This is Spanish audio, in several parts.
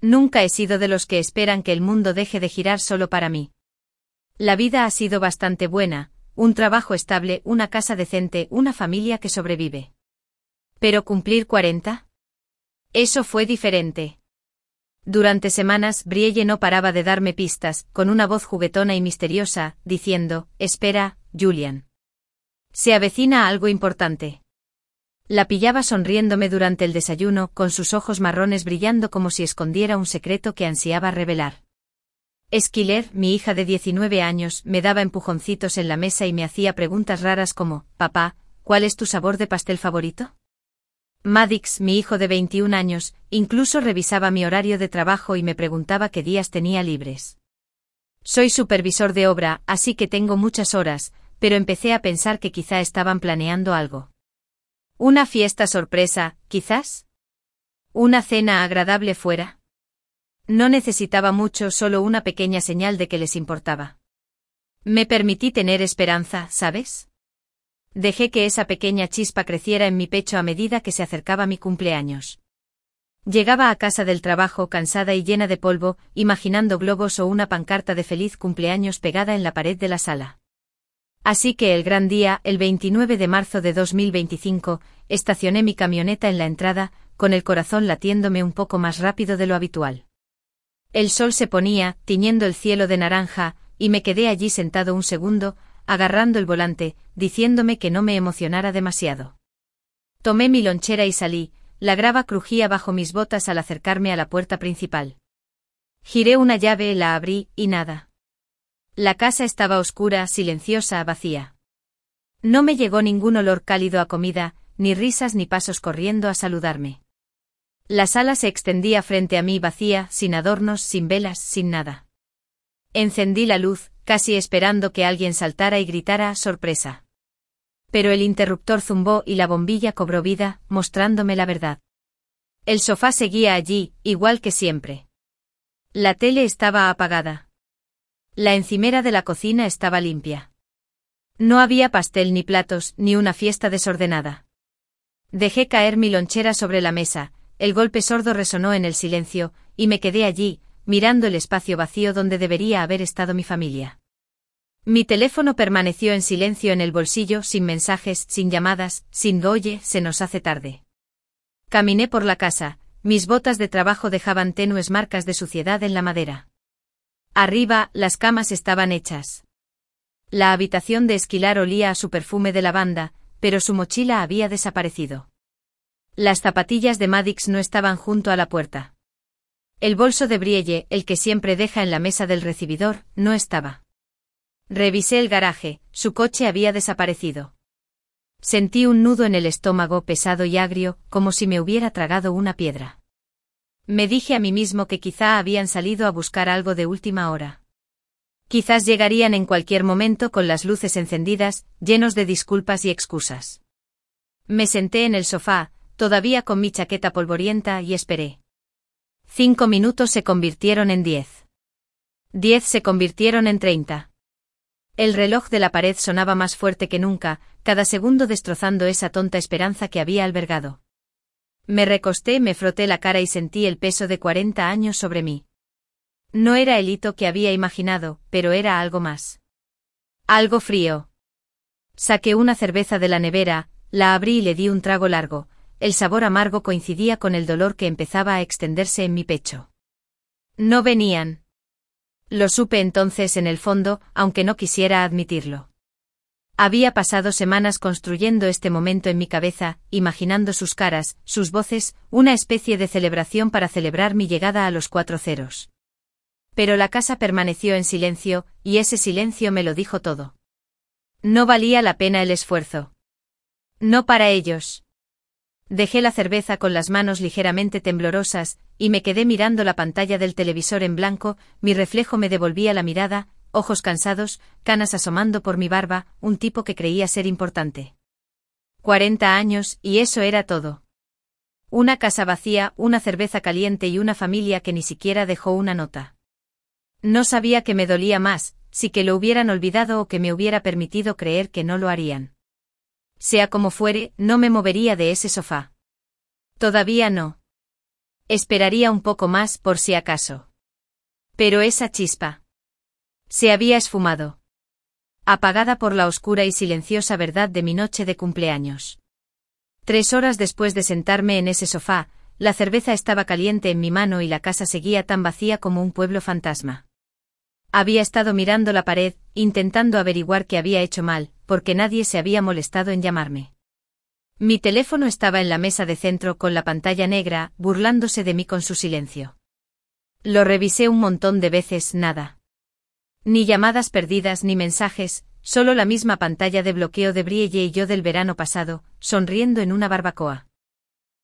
Nunca he sido de los que esperan que el mundo deje de girar solo para mí. La vida ha sido bastante buena, un trabajo estable, una casa decente, una familia que sobrevive. ¿Pero cumplir 40? Eso fue diferente. Durante semanas, Brielle no paraba de darme pistas, con una voz juguetona y misteriosa, diciendo: «Espera, Julian. Se avecina algo importante». La pillaba sonriéndome durante el desayuno, con sus ojos marrones brillando como si escondiera un secreto que ansiaba revelar. Skyler, mi hija de 19 años, me daba empujoncitos en la mesa y me hacía preguntas raras como: «Papá, ¿cuál es tu sabor de pastel favorito?». Maddox, mi hijo de 21 años, incluso revisaba mi horario de trabajo y me preguntaba qué días tenía libres. Soy supervisor de obra, así que tengo muchas horas, pero empecé a pensar que quizá estaban planeando algo. ¿Una fiesta sorpresa, quizás? ¿Una cena agradable fuera? No necesitaba mucho, solo una pequeña señal de que les importaba. Me permití tener esperanza, ¿sabes? Dejé que esa pequeña chispa creciera en mi pecho a medida que se acercaba mi cumpleaños. Llegaba a casa del trabajo cansada y llena de polvo, imaginando globos o una pancarta de feliz cumpleaños pegada en la pared de la sala. Así que el gran día, el 29 de marzo de 2025, estacioné mi camioneta en la entrada, con el corazón latiéndome un poco más rápido de lo habitual. El sol se ponía, tiñendo el cielo de naranja, y me quedé allí sentado un segundo, agarrando el volante, diciéndome que no me emocionara demasiado. Tomé mi lonchera y salí, la grava crujía bajo mis botas al acercarme a la puerta principal. Giré una llave, la abrí, y nada. La casa estaba oscura, silenciosa, vacía. No me llegó ningún olor cálido a comida, ni risas ni pasos corriendo a saludarme. La sala se extendía frente a mí vacía, sin adornos, sin velas, sin nada. Encendí la luz, casi esperando que alguien saltara y gritara: «¡Sorpresa!». Pero el interruptor zumbó y la bombilla cobró vida, mostrándome la verdad. El sofá seguía allí, igual que siempre. La tele estaba apagada. La encimera de la cocina estaba limpia. No había pastel ni platos, ni una fiesta desordenada. Dejé caer mi lonchera sobre la mesa, el golpe sordo resonó en el silencio, y me quedé allí, mirando el espacio vacío donde debería haber estado mi familia. Mi teléfono permaneció en silencio en el bolsillo, sin mensajes, sin llamadas, sin «Oye, se nos hace tarde». Caminé por la casa, mis botas de trabajo dejaban tenues marcas de suciedad en la madera. Arriba, las camas estaban hechas. La habitación de Skyler olía a su perfume de lavanda, pero su mochila había desaparecido. Las zapatillas de Maddox no estaban junto a la puerta. El bolso de Brielle, el que siempre deja en la mesa del recibidor, no estaba. Revisé el garaje, su coche había desaparecido. Sentí un nudo en el estómago pesado y agrio, como si me hubiera tragado una piedra. Me dije a mí mismo que quizá habían salido a buscar algo de última hora. Quizás llegarían en cualquier momento con las luces encendidas, llenos de disculpas y excusas. Me senté en el sofá, todavía con mi chaqueta polvorienta, y esperé. 5 minutos se convirtieron en 10. 10 se convirtieron en 30. El reloj de la pared sonaba más fuerte que nunca, cada segundo destrozando esa tonta esperanza que había albergado. Me recosté, me froté la cara y sentí el peso de 40 años sobre mí. No era el hito que había imaginado, pero era algo más. Algo frío. Saqué una cerveza de la nevera, la abrí y le di un trago largo. El sabor amargo coincidía con el dolor que empezaba a extenderse en mi pecho. No venían. Lo supe entonces en el fondo, aunque no quisiera admitirlo. Había pasado semanas construyendo este momento en mi cabeza, imaginando sus caras, sus voces, una especie de celebración para celebrar mi llegada a los 4 ceros. Pero la casa permaneció en silencio, y ese silencio me lo dijo todo. No valía la pena el esfuerzo. No para ellos. Dejé la cerveza con las manos ligeramente temblorosas, y me quedé mirando la pantalla del televisor en blanco, mi reflejo me devolvía la mirada, ojos cansados, canas asomando por mi barba, un tipo que creía ser importante. 40 años, y eso era todo. Una casa vacía, una cerveza caliente y una familia que ni siquiera dejó una nota. No sabía qué me dolía más, si que lo hubieran olvidado o que me hubiera permitido creer que no lo harían. Sea como fuere, no me movería de ese sofá. Todavía no. Esperaría un poco más por si acaso. Pero esa chispa se había esfumado, apagada por la oscura y silenciosa verdad de mi noche de cumpleaños. 3 horas después de sentarme en ese sofá, la cerveza estaba caliente en mi mano y la casa seguía tan vacía como un pueblo fantasma. Había estado mirando la pared, intentando averiguar qué había hecho mal, porque nadie se había molestado en llamarme. Mi teléfono estaba en la mesa de centro con la pantalla negra, burlándose de mí con su silencio. Lo revisé un montón de veces, nada. Ni llamadas perdidas ni mensajes, solo la misma pantalla de bloqueo de Brielle y yo del verano pasado, sonriendo en una barbacoa.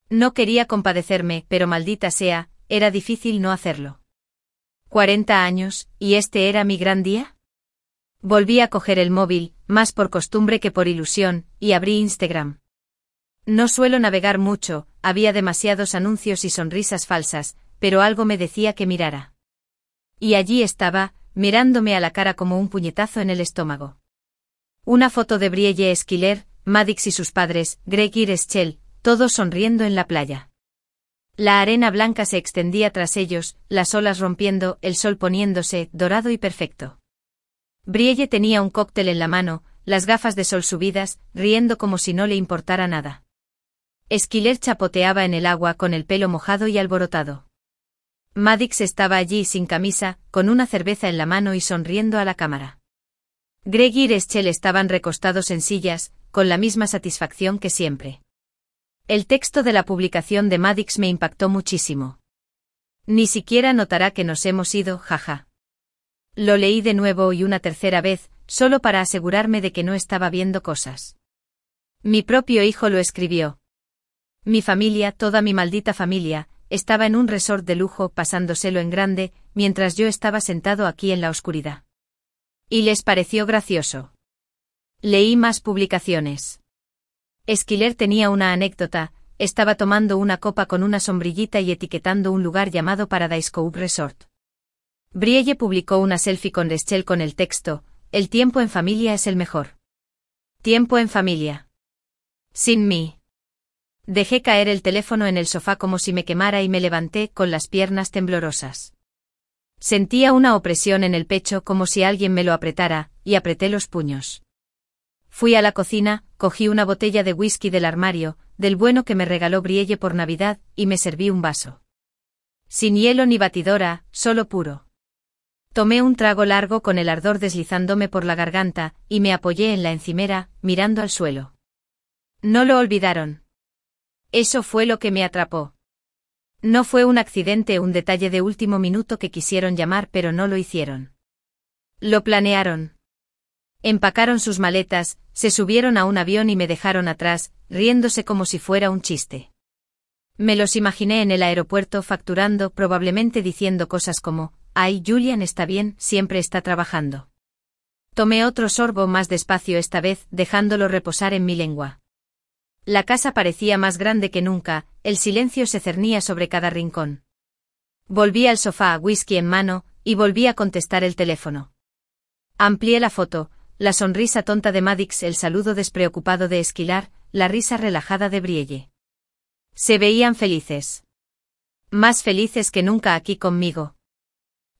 No quería compadecerme, pero maldita sea, era difícil no hacerlo. 40 años, ¿y este era mi gran día? Volví a coger el móvil, más por costumbre que por ilusión, y abrí Instagram. No suelo navegar mucho, había demasiados anuncios y sonrisas falsas, pero algo me decía que mirara. Y allí estaba, mirándome a la cara como un puñetazo en el estómago. Una foto de Brielle Esquiler, Madix y sus padres, Greg y Reschel, todos sonriendo en la playa. La arena blanca se extendía tras ellos, las olas rompiendo, el sol poniéndose, dorado y perfecto. Brielle tenía un cóctel en la mano, las gafas de sol subidas, riendo como si no le importara nada. Esquiler chapoteaba en el agua con el pelo mojado y alborotado. Madix estaba allí sin camisa, con una cerveza en la mano y sonriendo a la cámara. Greg y Reschel estaban recostados en sillas, con la misma satisfacción que siempre. El texto de la publicación de Madix me impactó muchísimo. Ni siquiera notará que nos hemos ido, jaja. Lo leí de nuevo y una tercera vez, solo para asegurarme de que no estaba viendo cosas. Mi propio hijo lo escribió. Mi familia, toda mi maldita familia, estaba en un resort de lujo pasándoselo en grande, mientras yo estaba sentado aquí en la oscuridad. Y les pareció gracioso. Leí más publicaciones. Esquiler tenía una anécdota, estaba tomando una copa con una sombrillita y etiquetando un lugar llamado Paradise Cove Resort. Brielle publicó una selfie con Reschel con el texto, el tiempo en familia es el mejor. Tiempo en familia. Sin mí. Dejé caer el teléfono en el sofá como si me quemara y me levanté con las piernas temblorosas. Sentía una opresión en el pecho como si alguien me lo apretara, y apreté los puños. Fui a la cocina, cogí una botella de whisky del armario, del bueno que me regaló Brielle por Navidad, y me serví un vaso. Sin hielo ni batidora, solo puro. Tomé un trago largo con el ardor deslizándome por la garganta, y me apoyé en la encimera, mirando al suelo. No lo olvidaron. Eso fue lo que me atrapó. No fue un accidente o un detalle de último minuto que quisieron llamar pero no lo hicieron. Lo planearon. Empacaron sus maletas, se subieron a un avión y me dejaron atrás, riéndose como si fuera un chiste. Me los imaginé en el aeropuerto facturando, probablemente diciendo cosas como, «Ay, Julian está bien, siempre está trabajando». Tomé otro sorbo más despacio esta vez, dejándolo reposar en mi lengua. La casa parecía más grande que nunca, el silencio se cernía sobre cada rincón. Volví al sofá, whisky en mano, y volví a contestar el teléfono. Amplié la foto, la sonrisa tonta de Madix, el saludo despreocupado de Esquilar, la risa relajada de Brielle. Se veían felices. Más felices que nunca aquí conmigo.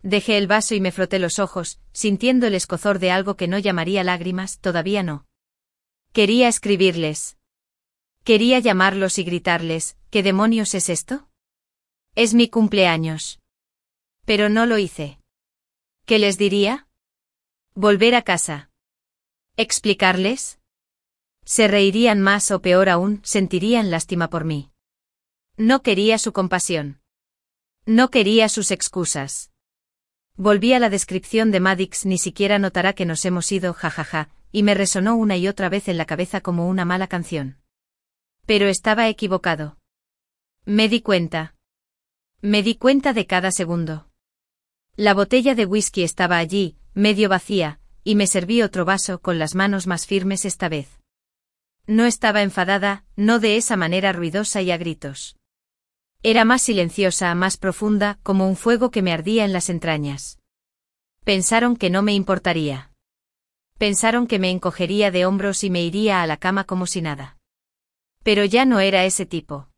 Dejé el vaso y me froté los ojos, sintiendo el escozor de algo que no llamaría lágrimas, todavía no. Quería escribirles. Quería llamarlos y gritarles, ¿qué demonios es esto? Es mi cumpleaños. Pero no lo hice. ¿Qué les diría? Volver a casa. ¿Explicarles? Se reirían más o peor aún, sentirían lástima por mí. No quería su compasión. No quería sus excusas. Volví a la descripción de Madix, ni siquiera notará que nos hemos ido, jajaja, y me resonó una y otra vez en la cabeza como una mala canción. Pero estaba equivocado. Me di cuenta. Me di cuenta de cada segundo. La botella de whisky estaba allí, medio vacía, y me serví otro vaso con las manos más firmes esta vez. No estaba enfadada, no de esa manera ruidosa y a gritos. Era más silenciosa, más profunda, como un fuego que me ardía en las entrañas. Pensaron que no me importaría. Pensaron que me encogería de hombros y me iría a la cama como si nada. Pero ya no era ese tipo.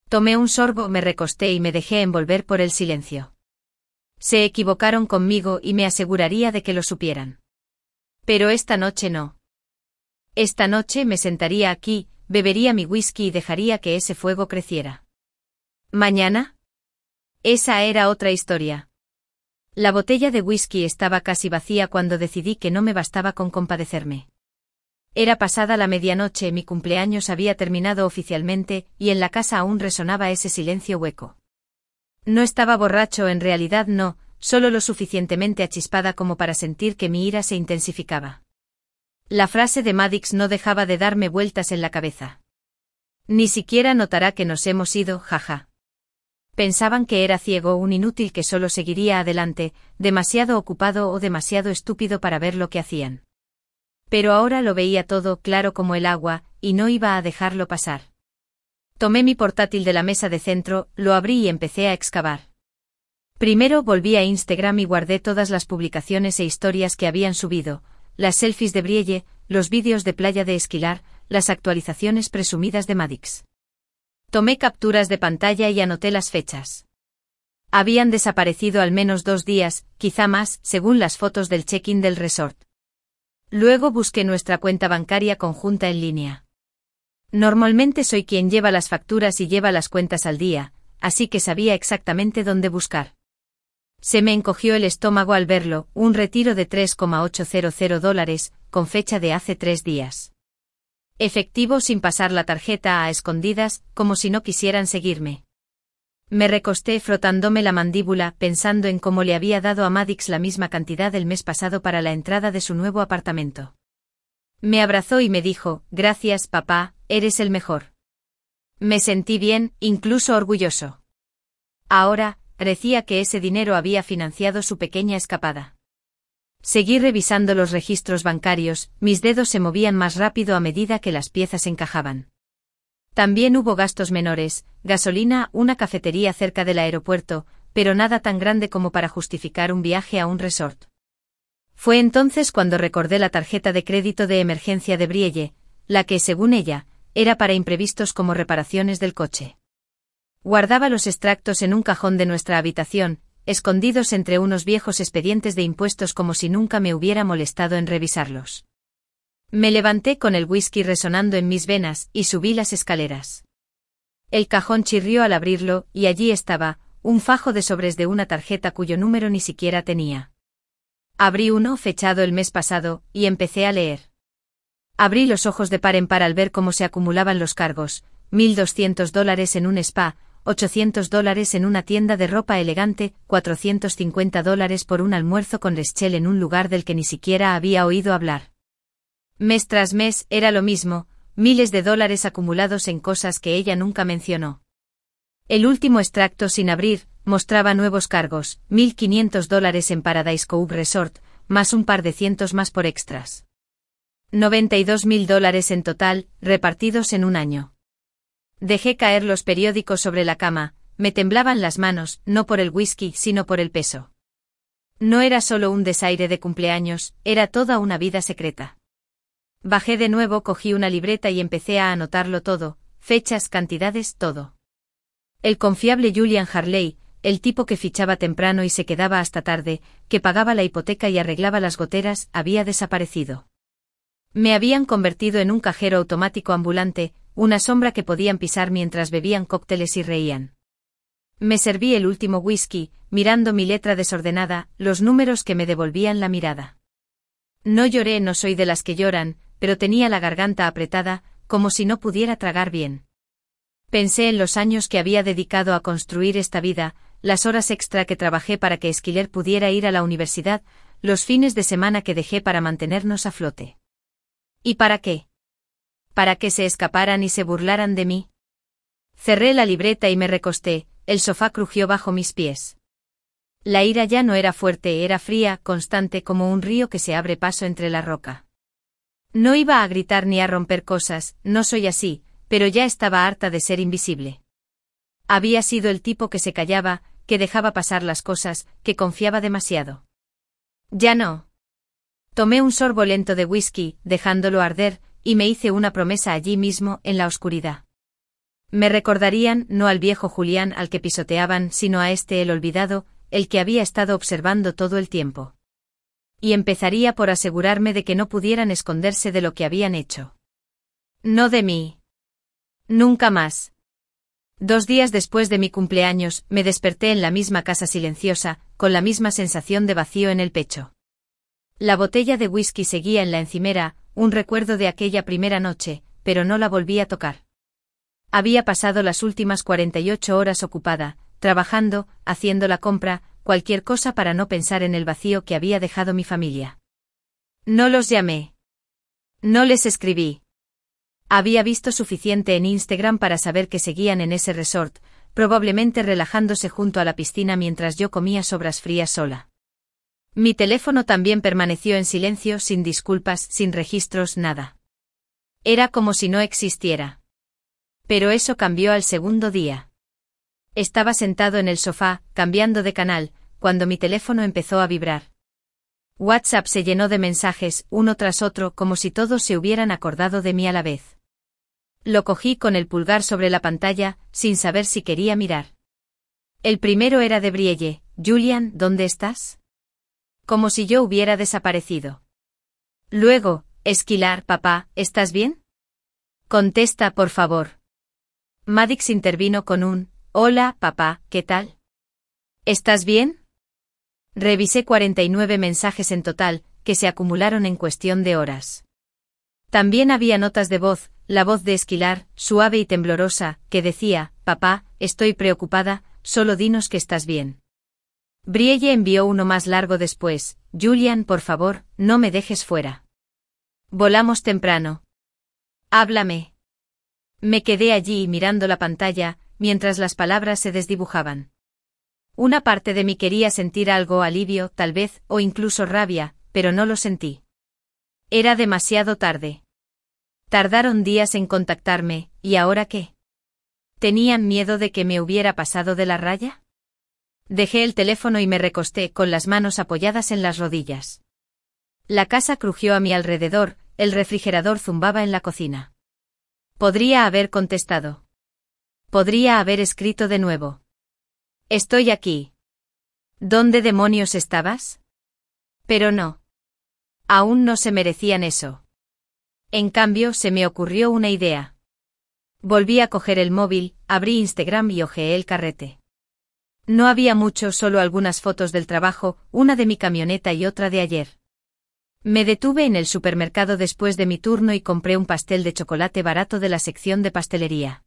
Tomé un sorbo, me recosté y me dejé envolver por el silencio. Se equivocaron conmigo y me aseguraría de que lo supieran. Pero esta noche no. Esta noche me sentaría aquí, bebería mi whisky y dejaría que ese fuego creciera. ¿Mañana? Esa era otra historia. La botella de whisky estaba casi vacía cuando decidí que no me bastaba con compadecerme. Era pasada la medianoche, mi cumpleaños había terminado oficialmente, y en la casa aún resonaba ese silencio hueco. No estaba borracho, en realidad no, solo lo suficientemente achispada como para sentir que mi ira se intensificaba. La frase de Maddox no dejaba de darme vueltas en la cabeza. Ni siquiera notará que nos hemos ido, jaja. Pensaban que era ciego, un inútil que solo seguiría adelante, demasiado ocupado o demasiado estúpido para ver lo que hacían. Pero ahora lo veía todo claro como el agua, y no iba a dejarlo pasar. Tomé mi portátil de la mesa de centro, lo abrí y empecé a excavar. Primero volví a Instagram y guardé todas las publicaciones e historias que habían subido, las selfies de Brielle, los vídeos de playa de Esquilar, las actualizaciones presumidas de Maddox. Tomé capturas de pantalla y anoté las fechas. Habían desaparecido al menos 2 días, quizá más, según las fotos del check-in del resort. Luego busqué nuestra cuenta bancaria conjunta en línea. Normalmente soy quien lleva las facturas y lleva las cuentas al día, así que sabía exactamente dónde buscar. Se me encogió el estómago al verlo, un retiro de $3,800, con fecha de hace 3 días. Efectivo sin pasar la tarjeta, a escondidas, como si no quisieran seguirme. Me recosté frotándome la mandíbula, pensando en cómo le había dado a Maddox la misma cantidad el mes pasado para la entrada de su nuevo apartamento. Me abrazó y me dijo, gracias, papá, eres el mejor. Me sentí bien, incluso orgulloso. Ahora, parecía que ese dinero había financiado su pequeña escapada. Seguí revisando los registros bancarios, mis dedos se movían más rápido a medida que las piezas encajaban. También hubo gastos menores, gasolina, una cafetería cerca del aeropuerto, pero nada tan grande como para justificar un viaje a un resort. Fue entonces cuando recordé la tarjeta de crédito de emergencia de Brielle, la que, según ella, era para imprevistos como reparaciones del coche. Guardaba los extractos en un cajón de nuestra habitación, escondidos entre unos viejos expedientes de impuestos como si nunca me hubiera molestado en revisarlos. Me levanté con el whisky resonando en mis venas y subí las escaleras. El cajón chirrió al abrirlo, y allí estaba, un fajo de sobres de una tarjeta cuyo número ni siquiera tenía. Abrí uno fechado el mes pasado, y empecé a leer. Abrí los ojos de par en par al ver cómo se acumulaban los cargos, $1,200 en un spa, $800 en una tienda de ropa elegante, $450 por un almuerzo con Leschel en un lugar del que ni siquiera había oído hablar. Mes tras mes era lo mismo, miles de dólares acumulados en cosas que ella nunca mencionó. El último extracto sin abrir mostraba nuevos cargos, $1,500 en Paradise Cove Resort, más un par de cientos más por extras. $92,000 en total, repartidos en un año. Dejé caer los periódicos sobre la cama, me temblaban las manos, no por el whisky, sino por el peso. No era solo un desaire de cumpleaños, era toda una vida secreta. Bajé de nuevo, cogí una libreta y empecé a anotarlo todo, fechas, cantidades, todo. El confiable Julian Harley, el tipo que fichaba temprano y se quedaba hasta tarde, que pagaba la hipoteca y arreglaba las goteras, había desaparecido. Me habían convertido en un cajero automático ambulante, una sombra que podían pisar mientras bebían cócteles y reían. Me serví el último whisky, mirando mi letra desordenada, los números que me devolvían la mirada. No lloré, no soy de las que lloran, pero tenía la garganta apretada, como si no pudiera tragar bien. Pensé en los años que había dedicado a construir esta vida, las horas extra que trabajé para que Esquiler pudiera ir a la universidad, los fines de semana que dejé para mantenernos a flote. ¿Y para qué? ¿Para que se escaparan y se burlaran de mí? Cerré la libreta y me recosté, el sofá crujió bajo mis pies. La ira ya no era fuerte, era fría, constante como un río que se abre paso entre la roca. No iba a gritar ni a romper cosas, no soy así, pero ya estaba harta de ser invisible. Había sido el tipo que se callaba, que dejaba pasar las cosas, que confiaba demasiado. Ya no. Tomé un sorbo lento de whisky, dejándolo arder, y me hice una promesa allí mismo, en la oscuridad. Me recordarían no al viejo Julián al que pisoteaban, sino a este el olvidado, el que había estado observando todo el tiempo. Y empezaría por asegurarme de que no pudieran esconderse de lo que habían hecho. No de mí. Nunca más. 2 días después de mi cumpleaños, me desperté en la misma casa silenciosa, con la misma sensación de vacío en el pecho. La botella de whisky seguía en la encimera, un recuerdo de aquella primera noche, pero no la volví a tocar. Había pasado las últimas 48 horas ocupada, trabajando, haciendo la compra, cualquier cosa para no pensar en el vacío que había dejado mi familia. No los llamé. No les escribí. Había visto suficiente en Instagram para saber que seguían en ese resort, probablemente relajándose junto a la piscina mientras yo comía sobras frías sola. Mi teléfono también permaneció en silencio, sin disculpas, sin registros, nada. Era como si no existiera. Pero eso cambió al segundo día. Estaba sentado en el sofá, cambiando de canal, cuando mi teléfono empezó a vibrar. WhatsApp se llenó de mensajes, uno tras otro, como si todos se hubieran acordado de mí a la vez. Lo cogí con el pulgar sobre la pantalla, sin saber si quería mirar. El primero era de Brielle. Julian, ¿dónde estás? Como si yo hubiera desaparecido. Luego, Esquilar, papá, ¿estás bien? Contesta, por favor. Maddox intervino con un, hola, papá, ¿qué tal? ¿Estás bien? Revisé 49 mensajes en total, que se acumularon en cuestión de horas. También había notas de voz, la voz de Esquilar, suave y temblorosa, que decía, papá, estoy preocupada, solo dinos que estás bien. Brielle envió uno más largo después, Julian, por favor, no me dejes fuera. Volamos temprano. Háblame. Me quedé allí mirando la pantalla, mientras las palabras se desdibujaban. Una parte de mí quería sentir algo, alivio, tal vez, o incluso rabia, pero no lo sentí. Era demasiado tarde. Tardaron días en contactarme, ¿y ahora qué? ¿Tenían miedo de que me hubiera pasado de la raya? Dejé el teléfono y me recosté con las manos apoyadas en las rodillas. La casa crujió a mi alrededor, el refrigerador zumbaba en la cocina. Podría haber contestado. Podría haber escrito de nuevo. Estoy aquí. ¿Dónde demonios estabas? Pero no. Aún no se merecían eso. En cambio, se me ocurrió una idea. Volví a coger el móvil, abrí Instagram y hojeé el carrete. No había mucho, solo algunas fotos del trabajo, una de mi camioneta y otra de ayer. Me detuve en el supermercado después de mi turno y compré un pastel de chocolate barato de la sección de pastelería.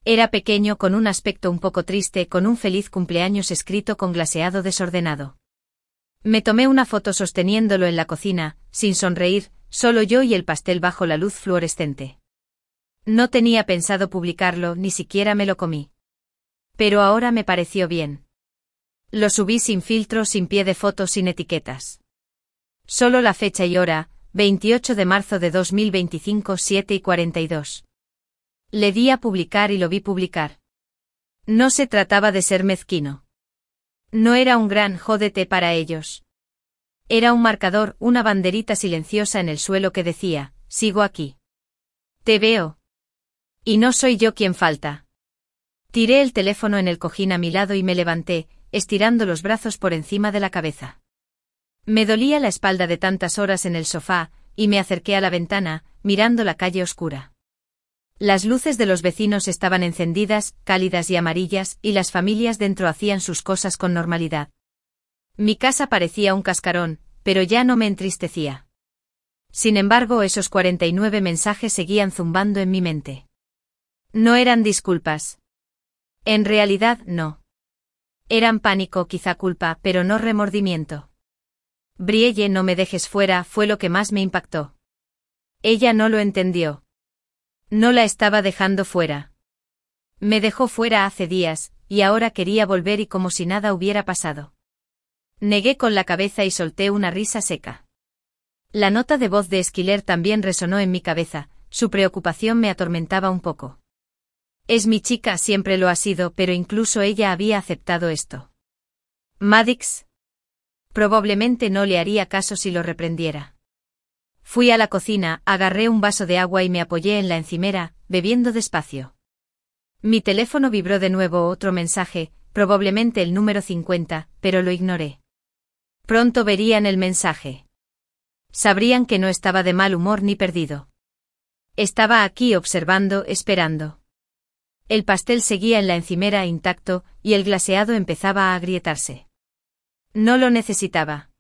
Era pequeño, con un aspecto un poco triste, con un feliz cumpleaños escrito con glaseado desordenado. Me tomé una foto sosteniéndolo en la cocina, sin sonreír, solo yo y el pastel bajo la luz fluorescente. No tenía pensado publicarlo, ni siquiera me lo comí. Pero ahora me pareció bien. Lo subí sin filtro, sin pie de foto, sin etiquetas. Solo la fecha y hora, 28 de marzo de 2025, 7:42. Le di a publicar y lo vi publicar. No se trataba de ser mezquino. No era un gran jódete para ellos. Era un marcador, una banderita silenciosa en el suelo que decía, sigo aquí. Te veo. Y no soy yo quien falta. Tiré el teléfono en el cojín a mi lado y me levanté, estirando los brazos por encima de la cabeza. Me dolía la espalda de tantas horas en el sofá, y me acerqué a la ventana, mirando la calle oscura. Las luces de los vecinos estaban encendidas, cálidas y amarillas, y las familias dentro hacían sus cosas con normalidad. Mi casa parecía un cascarón, pero ya no me entristecía. Sin embargo, esos 49 mensajes seguían zumbando en mi mente. No eran disculpas. En realidad, no. Eran pánico, quizá culpa, pero no remordimiento. Brielle, no me dejes fuera, fue lo que más me impactó. Ella no lo entendió. No la estaba dejando fuera. Me dejó fuera hace días, y ahora quería volver y como si nada hubiera pasado. Negué con la cabeza y solté una risa seca. La nota de voz de Esquiler también resonó en mi cabeza, su preocupación me atormentaba un poco. Es mi chica, siempre lo ha sido, pero incluso ella había aceptado esto. Maddox. Probablemente no le haría caso si lo reprendiera. Fui a la cocina, agarré un vaso de agua y me apoyé en la encimera, bebiendo despacio. Mi teléfono vibró de nuevo otro mensaje, probablemente el número 50, pero lo ignoré. Pronto verían el mensaje. Sabrían que no estaba de mal humor ni perdido. Estaba aquí observando, esperando. El pastel seguía en la encimera intacto, y el glaseado empezaba a agrietarse. No lo necesitaba.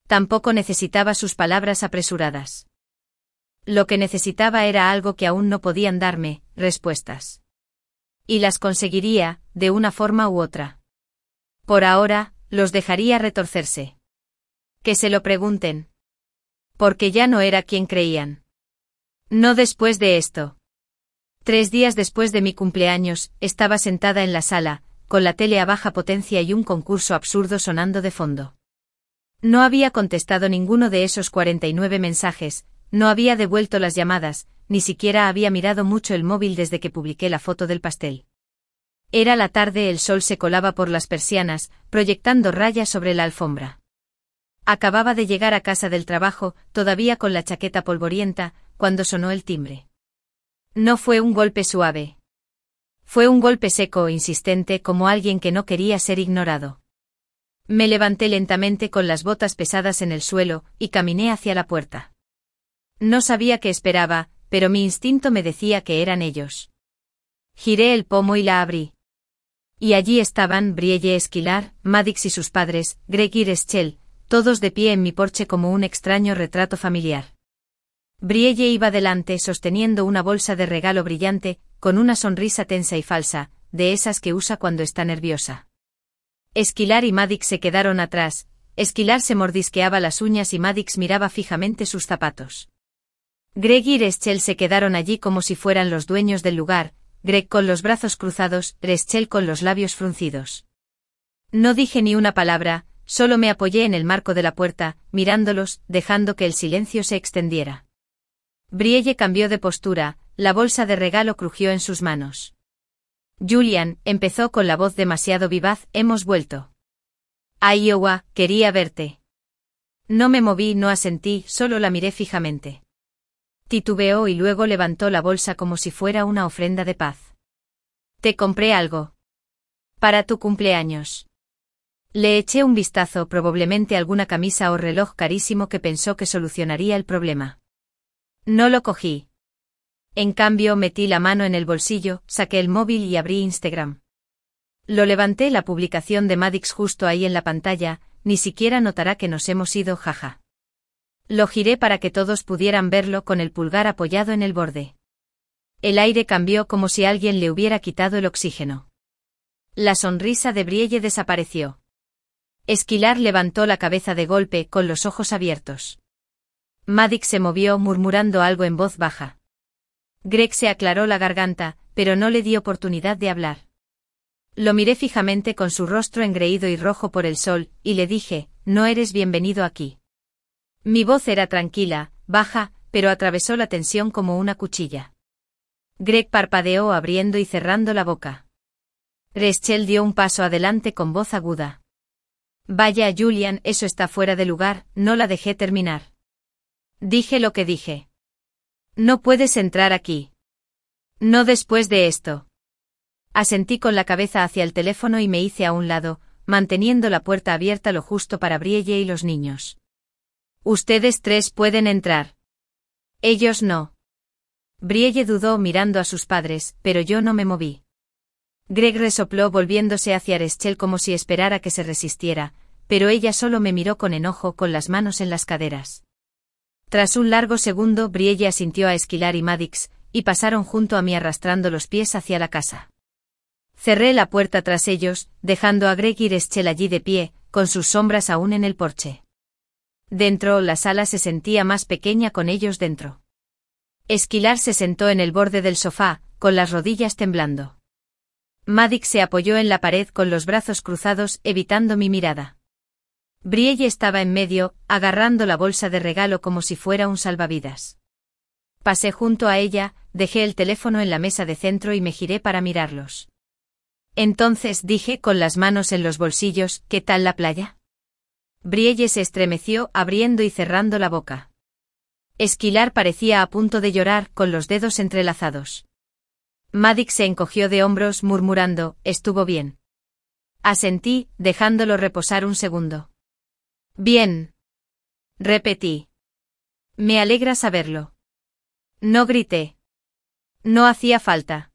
Tampoco necesitaba sus palabras apresuradas. Lo que necesitaba era algo que aún no podían darme, respuestas. Y las conseguiría, de una forma u otra. Por ahora, los dejaría retorcerse. Que se lo pregunten. Porque ya no era quien creían. No después de esto. 3 días después de mi cumpleaños, estaba sentada en la sala, con la tele a baja potencia y un concurso absurdo sonando de fondo. No había contestado ninguno de esos 49 mensajes, no había devuelto las llamadas, ni siquiera había mirado mucho el móvil desde que publiqué la foto del pastel. Era la tarde, el sol se colaba por las persianas, proyectando rayas sobre la alfombra. Acababa de llegar a casa del trabajo, todavía con la chaqueta polvorienta, cuando sonó el timbre. No fue un golpe suave. Fue un golpe seco e insistente, como alguien que no quería ser ignorado. Me levanté lentamente con las botas pesadas en el suelo, y caminé hacia la puerta. No sabía qué esperaba, pero mi instinto me decía que eran ellos. Giré el pomo y la abrí. Y allí estaban Brielle Esquilar, Maddox y sus padres, Greg y Reschel, todos de pie en mi porche como un extraño retrato familiar. Brielle iba delante sosteniendo una bolsa de regalo brillante, con una sonrisa tensa y falsa, de esas que usa cuando está nerviosa. Esquilar y Maddox se quedaron atrás. Esquilar se mordisqueaba las uñas y Maddox miraba fijamente sus zapatos. Greg y Reschel se quedaron allí como si fueran los dueños del lugar, Greg con los brazos cruzados, Reschel con los labios fruncidos. No dije ni una palabra, solo me apoyé en el marco de la puerta, mirándolos, dejando que el silencio se extendiera. Brielle cambió de postura, la bolsa de regalo crujió en sus manos. Julian, empezó con la voz demasiado vivaz, hemos vuelto. A Iowa, quería verte. No me moví, no asentí, solo la miré fijamente. Titubeó y luego levantó la bolsa como si fuera una ofrenda de paz. Te compré algo. Para tu cumpleaños. Le eché un vistazo, probablemente alguna camisa o reloj carísimo que pensó que solucionaría el problema. No lo cogí. En cambio, metí la mano en el bolsillo, saqué el móvil y abrí Instagram. Lo levanté, la publicación de Maddox justo ahí en la pantalla, ni siquiera notará que nos hemos ido, jaja. Lo giré para que todos pudieran verlo con el pulgar apoyado en el borde. El aire cambió como si alguien le hubiera quitado el oxígeno. La sonrisa de Brielle desapareció. Esquilar levantó la cabeza de golpe, con los ojos abiertos. Maddox se movió murmurando algo en voz baja. Greg se aclaró la garganta, pero no le di oportunidad de hablar. Lo miré fijamente con su rostro engreído y rojo por el sol, y le dije, no eres bienvenido aquí. Mi voz era tranquila, baja, pero atravesó la tensión como una cuchilla. Greg parpadeó abriendo y cerrando la boca. Reschel dio un paso adelante con voz aguda. Vaya, Julian, eso está fuera de lugar, no la dejé terminar. Dije lo que dije. No puedes entrar aquí. No después de esto. Asentí con la cabeza hacia el teléfono y me hice a un lado, manteniendo la puerta abierta lo justo para Brielle y los niños. Ustedes 3 pueden entrar. Ellos no. Brielle dudó mirando a sus padres, pero yo no me moví. Greg resopló volviéndose hacia Reschel como si esperara que se resistiera, pero ella solo me miró con enojo, con las manos en las caderas. Tras un largo segundo, Brielle asintió a Esquilar y Maddox, y pasaron junto a mí arrastrando los pies hacia la casa. Cerré la puerta tras ellos, dejando a Greg y Reschel allí de pie, con sus sombras aún en el porche. Dentro, la sala se sentía más pequeña con ellos dentro. Esquilar se sentó en el borde del sofá, con las rodillas temblando. Maddox se apoyó en la pared con los brazos cruzados, evitando mi mirada. Brielle estaba en medio, agarrando la bolsa de regalo como si fuera un salvavidas. Pasé junto a ella, dejé el teléfono en la mesa de centro y me giré para mirarlos. Entonces dije con las manos en los bolsillos, ¿qué tal la playa? Brielle se estremeció, abriendo y cerrando la boca. Esquilar parecía a punto de llorar, con los dedos entrelazados. Maddox se encogió de hombros murmurando, «Estuvo bien». Asentí, dejándolo reposar un segundo. «Bien», repetí. «Me alegra saberlo». No grité. No hacía falta.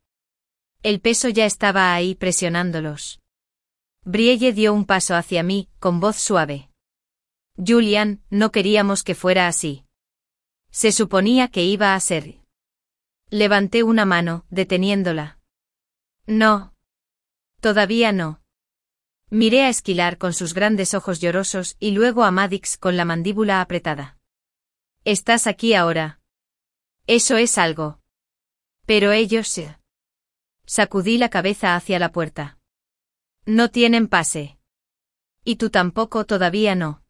El peso ya estaba ahí presionándolos. Brielle dio un paso hacia mí, con voz suave. «Julian, no queríamos que fuera así. Se suponía que iba a ser». Levanté una mano, deteniéndola. «No. Todavía no». Miré a Esquilar con sus grandes ojos llorosos y luego a Maddox con la mandíbula apretada. «Estás aquí ahora. Eso es algo». «Pero ellos se...». Sacudí la cabeza hacia la puerta. «No tienen pase. Y tú tampoco todavía no».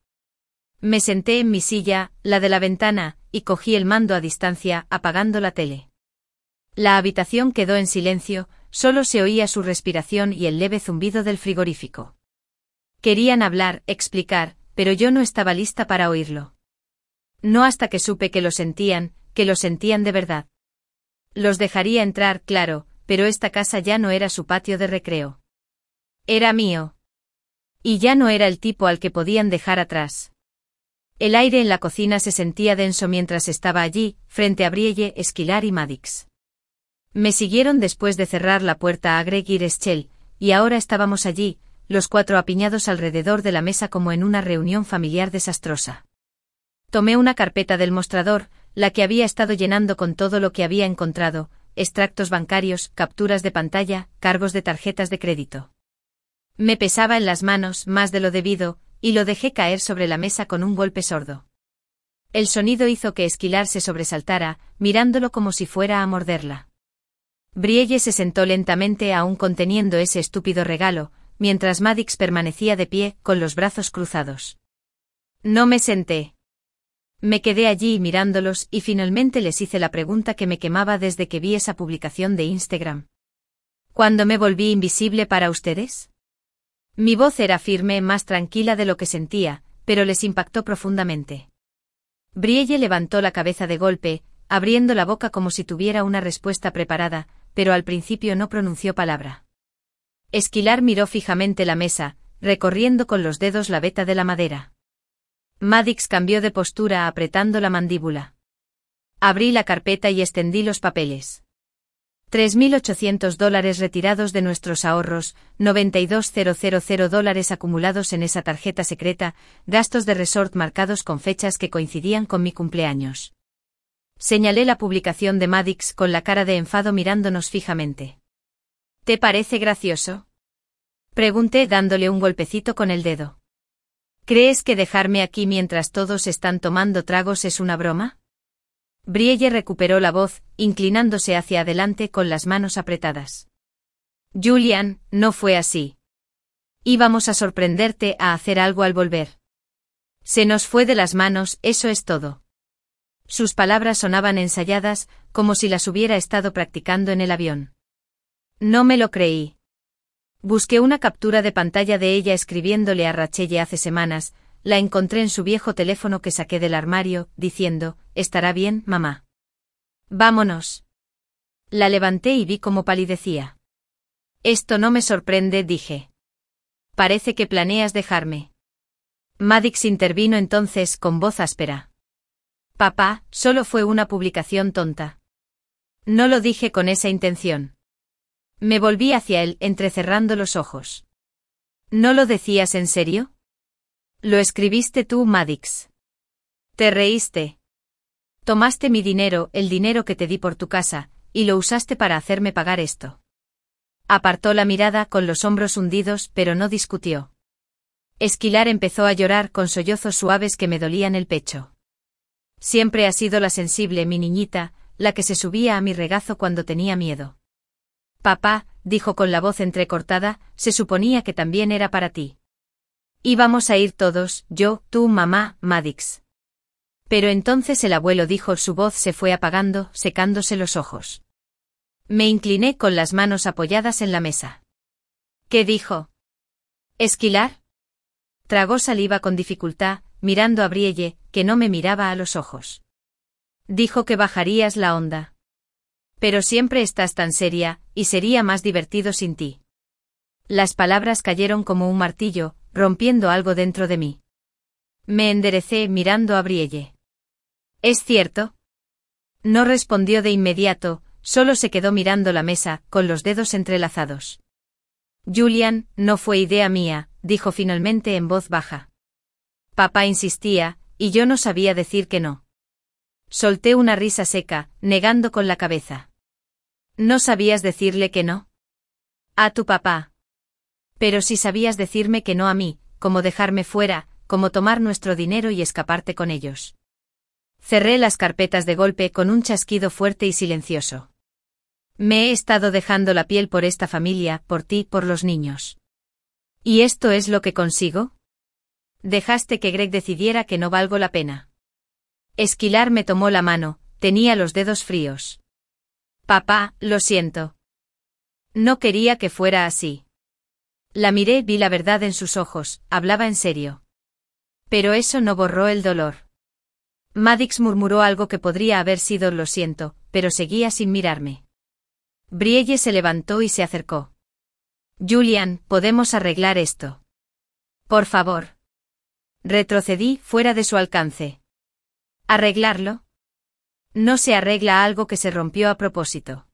Me senté en mi silla, la de la ventana, y cogí el mando a distancia, apagando la tele. La habitación quedó en silencio, solo se oía su respiración y el leve zumbido del frigorífico. Querían hablar, explicar, pero yo no estaba lista para oírlo. No hasta que supe que lo sentían de verdad. Los dejaría entrar, claro, pero esta casa ya no era su patio de recreo. Era mío. Y ya no era el tipo al que podían dejar atrás. El aire en la cocina se sentía denso mientras estaba allí, frente a Brielle, Esquilar y Maddox. Me siguieron después de cerrar la puerta a Greg y Reschel, y ahora estábamos allí, los cuatro apiñados alrededor de la mesa como en una reunión familiar desastrosa. Tomé una carpeta del mostrador, la que había estado llenando con todo lo que había encontrado, extractos bancarios, capturas de pantalla, cargos de tarjetas de crédito. Me pesaba en las manos más de lo debido, y lo dejé caer sobre la mesa con un golpe sordo. El sonido hizo que Esquilar se sobresaltara, mirándolo como si fuera a morderla. Brielle se sentó lentamente aún conteniendo ese estúpido regalo, mientras Maddox permanecía de pie, con los brazos cruzados. No me senté. Me quedé allí mirándolos y finalmente les hice la pregunta que me quemaba desde que vi esa publicación de Instagram. ¿Cuándo me volví invisible para ustedes? Mi voz era firme, más tranquila de lo que sentía, pero les impactó profundamente. Brielle levantó la cabeza de golpe, abriendo la boca como si tuviera una respuesta preparada, pero al principio no pronunció palabra. Esquilar miró fijamente la mesa, recorriendo con los dedos la veta de la madera. Maddox cambió de postura apretando la mandíbula. Abrí la carpeta y extendí los papeles. $3.800 retirados de nuestros ahorros, $92,000 acumulados en esa tarjeta secreta, gastos de resort marcados con fechas que coincidían con mi cumpleaños. Señalé la publicación de Maddox con la cara de enfado mirándonos fijamente. ¿Te parece gracioso? Pregunté dándole un golpecito con el dedo. ¿Crees que dejarme aquí mientras todos están tomando tragos es una broma? Brielle recuperó la voz, inclinándose hacia adelante con las manos apretadas. Julian, no fue así. Íbamos a sorprenderte a hacer algo al volver. Se nos fue de las manos, eso es todo. Sus palabras sonaban ensayadas, como si las hubiera estado practicando en el avión. No me lo creí. Busqué una captura de pantalla de ella escribiéndole a Rachel hace semanas, la encontré en su viejo teléfono que saqué del armario, diciendo, «¿Estará bien, mamá? Vámonos». La levanté y vi cómo palidecía. «Esto no me sorprende», dije. «Parece que planeas dejarme». Maddox intervino entonces con voz áspera. «Papá, solo fue una publicación tonta. No lo dije con esa intención». Me volví hacia él, entrecerrando los ojos. ¿No lo decías en serio? Lo escribiste tú, Maddox. Te reíste. Tomaste mi dinero, el dinero que te di por tu casa, y lo usaste para hacerme pagar esto. Apartó la mirada con los hombros hundidos, pero no discutió. Esquilar empezó a llorar con sollozos suaves que me dolían el pecho. Siempre ha sido la sensible, mi niñita, la que se subía a mi regazo cuando tenía miedo. Papá, dijo con la voz entrecortada, se suponía que también era para ti. Íbamos a ir todos, yo, tú, mamá, Maddox. Pero entonces el abuelo dijo, su voz se fue apagando, secándose los ojos. Me incliné con las manos apoyadas en la mesa. ¿Qué dijo? ¿Esquilar? Tragó saliva con dificultad, mirando a Brielle, que no me miraba a los ojos. Dijo que bajarías la onda. Pero siempre estás tan seria, y sería más divertido sin ti. Las palabras cayeron como un martillo, rompiendo algo dentro de mí. Me enderecé mirando a Brielle. ¿Es cierto? No respondió de inmediato, solo se quedó mirando la mesa, con los dedos entrelazados. Julian, no fue idea mía, dijo finalmente en voz baja. Papá insistía, y yo no sabía decir que no. Solté una risa seca, negando con la cabeza. ¿No sabías decirle que no? A tu papá. Pero si sabías decirme que no a mí, como dejarme fuera, como tomar nuestro dinero y escaparte con ellos. Cerré las carpetas de golpe con un chasquido fuerte y silencioso. Me he estado dejando la piel por esta familia, por ti, por los niños. ¿Y esto es lo que consigo? Dejaste que Greg decidiera que no valgo la pena. Esquilar me tomó la mano, tenía los dedos fríos. Papá, lo siento. No quería que fuera así. La miré, vi la verdad en sus ojos, hablaba en serio. Pero eso no borró el dolor. Maddox murmuró algo que podría haber sido lo siento, pero seguía sin mirarme. Brielle se levantó y se acercó. Julian, podemos arreglar esto. Por favor. Retrocedí, fuera de su alcance. ¿Arreglarlo? No se arregla algo que se rompió a propósito.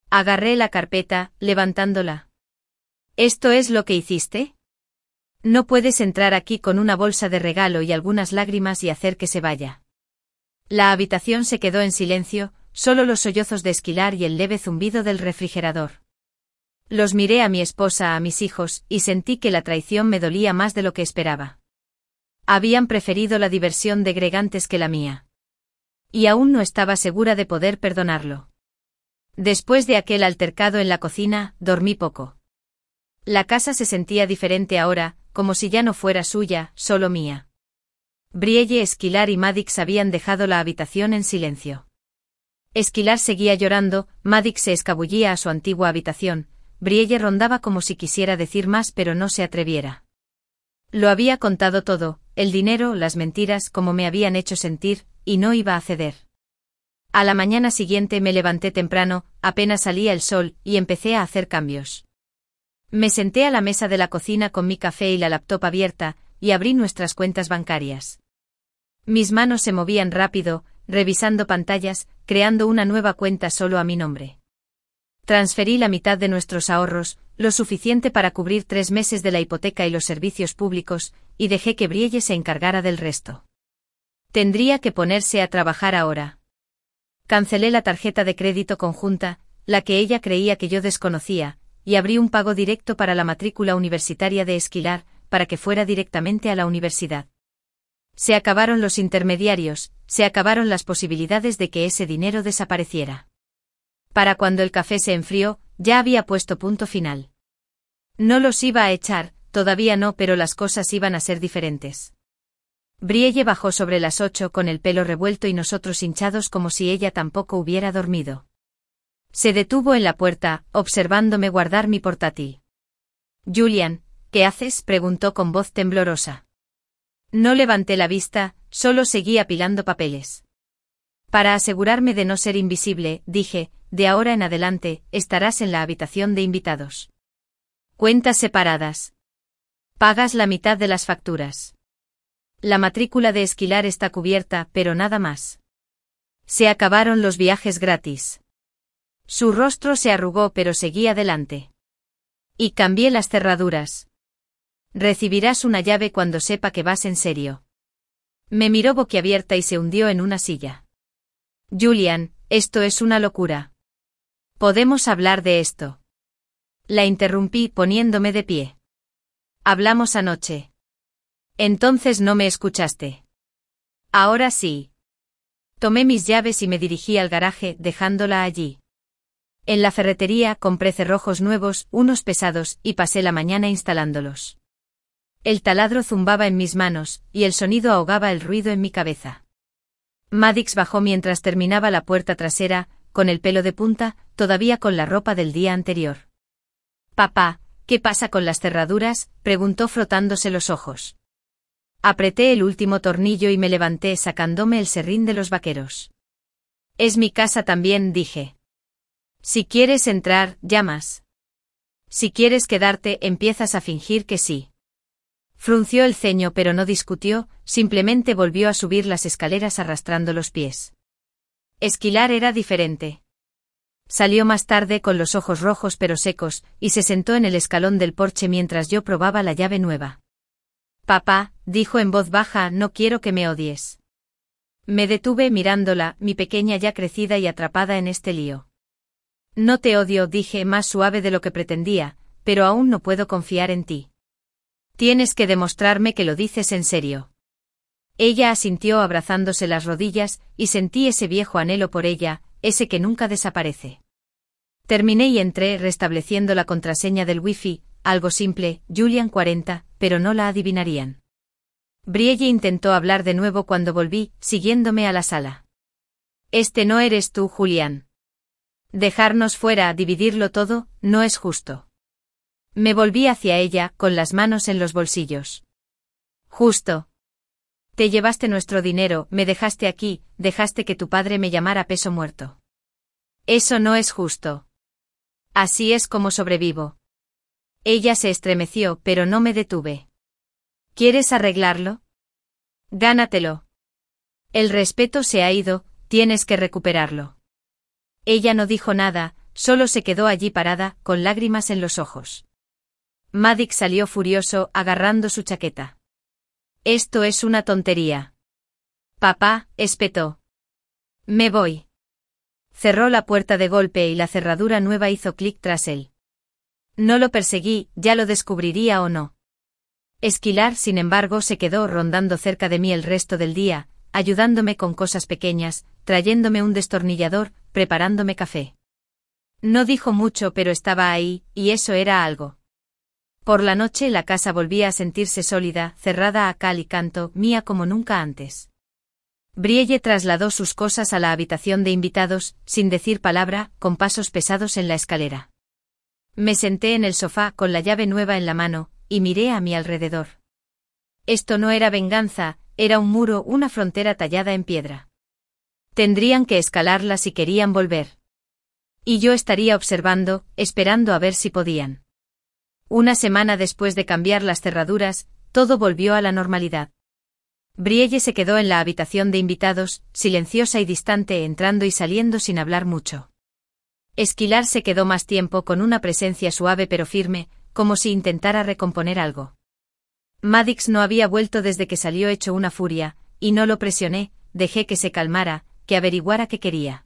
Agarré la carpeta, levantándola. ¿Esto es lo que hiciste? No puedes entrar aquí con una bolsa de regalo y algunas lágrimas y hacer que se vaya. La habitación se quedó en silencio, solo los sollozos de Esquilar y el leve zumbido del refrigerador. Los miré a mi esposa, a mis hijos, y sentí que la traición me dolía más de lo que esperaba. Habían preferido la diversión de Greg antes que la mía. Y aún no estaba segura de poder perdonarlo. Después de aquel altercado en la cocina, dormí poco. La casa se sentía diferente ahora, como si ya no fuera suya, solo mía. Brielle, Esquilar y Maddox habían dejado la habitación en silencio. Esquilar seguía llorando, Maddox se escabullía a su antigua habitación, Brielle rondaba como si quisiera decir más pero no se atreviera. Lo había contado todo, el dinero, las mentiras, como me habían hecho sentir, y no iba a ceder. A la mañana siguiente me levanté temprano, apenas salía el sol, y empecé a hacer cambios. Me senté a la mesa de la cocina con mi café y la laptop abierta, y abrí nuestras cuentas bancarias. Mis manos se movían rápido, revisando pantallas, creando una nueva cuenta solo a mi nombre. Transferí la mitad de nuestros ahorros, lo suficiente para cubrir 3 meses de la hipoteca y los servicios públicos, y dejé que Brielle se encargara del resto. Tendría que ponerse a trabajar ahora. Cancelé la tarjeta de crédito conjunta, la que ella creía que yo desconocía, y abrí un pago directo para la matrícula universitaria de Esquilar, para que fuera directamente a la universidad. Se acabaron los intermediarios, se acabaron las posibilidades de que ese dinero desapareciera. Para cuando el café se enfrió, ya había puesto punto final. No los iba a echar, todavía no, pero las cosas iban a ser diferentes. Brielle bajó sobre las 8 con el pelo revuelto y nosotros hinchados como si ella tampoco hubiera dormido. Se detuvo en la puerta, observándome guardar mi portátil. Julian, ¿qué haces?, preguntó con voz temblorosa. No levanté la vista, solo seguí apilando papeles. Para asegurarme de no ser invisible, dije, de ahora en adelante, estarás en la habitación de invitados. Cuentas separadas. Pagas la mitad de las facturas. La matrícula de Esquilar está cubierta, pero nada más. Se acabaron los viajes gratis. Su rostro se arrugó pero seguí adelante. Y cambié las cerraduras. Recibirás una llave cuando sepa que vas en serio. Me miró boquiabierta y se hundió en una silla. Julian, esto es una locura. ¿Podemos hablar de esto? La interrumpí poniéndome de pie. Hablamos anoche. Entonces no me escuchaste. Ahora sí. Tomé mis llaves y me dirigí al garaje, dejándola allí. En la ferretería compré cerrojos nuevos, unos pesados, y pasé la mañana instalándolos. El taladro zumbaba en mis manos, y el sonido ahogaba el ruido en mi cabeza. Maddox bajó mientras terminaba la puerta trasera, con el pelo de punta, todavía con la ropa del día anterior. Papá, ¿qué pasa con las cerraduras?, preguntó frotándose los ojos. Apreté el último tornillo y me levanté sacándome el serrín de los vaqueros. Es mi casa también, dije. Si quieres entrar, llamas. Si quieres quedarte, empiezas a fingir que sí. Frunció el ceño pero no discutió, simplemente volvió a subir las escaleras arrastrando los pies. Esquilar era diferente. Salió más tarde con los ojos rojos pero secos, y se sentó en el escalón del porche mientras yo probaba la llave nueva. Papá, dijo en voz baja, no quiero que me odies. Me detuve mirándola, mi pequeña ya crecida y atrapada en este lío. No te odio, dije más suave de lo que pretendía, pero aún no puedo confiar en ti. Tienes que demostrarme que lo dices en serio. Ella asintió abrazándose las rodillas, y sentí ese viejo anhelo por ella, ese que nunca desaparece. Terminé y entré restableciendo la contraseña del wifi, algo simple, Julian 40, pero no la adivinarían. Brielle intentó hablar de nuevo cuando volví, siguiéndome a la sala. Este no eres tú, Julián. Dejarnos fuera, dividirlo todo, no es justo. Me volví hacia ella, con las manos en los bolsillos. Justo. Te llevaste nuestro dinero, me dejaste aquí, dejaste que tu padre me llamara peso muerto. Eso no es justo. Así es como sobrevivo. Ella se estremeció, pero no me detuve. ¿Quieres arreglarlo? Gánatelo. El respeto se ha ido, tienes que recuperarlo. Ella no dijo nada, solo se quedó allí parada, con lágrimas en los ojos. Maddox salió furioso, agarrando su chaqueta. Esto es una tontería. Papá, espetó. Me voy. Cerró la puerta de golpe y la cerradura nueva hizo clic tras él. No lo perseguí, ya lo descubriría o no. Esquilar, sin embargo, se quedó rondando cerca de mí el resto del día, ayudándome con cosas pequeñas, trayéndome un destornillador, preparándome café. No dijo mucho pero estaba ahí, y eso era algo. Por la noche la casa volvía a sentirse sólida, cerrada a cal y canto, mía como nunca antes. Brielle trasladó sus cosas a la habitación de invitados, sin decir palabra, con pasos pesados en la escalera. Me senté en el sofá con la llave nueva en la mano, y miré a mi alrededor. Esto no era venganza, era un muro, una frontera tallada en piedra. Tendrían que escalarla si querían volver. Y yo estaría observando, esperando a ver si podían. Una semana después de cambiar las cerraduras, todo volvió a la normalidad. Brielle se quedó en la habitación de invitados, silenciosa y distante, entrando y saliendo sin hablar mucho. Esquilar se quedó más tiempo con una presencia suave pero firme, como si intentara recomponer algo. Maddox no había vuelto desde que salió hecho una furia, y no lo presioné, dejé que se calmara, que averiguara qué quería.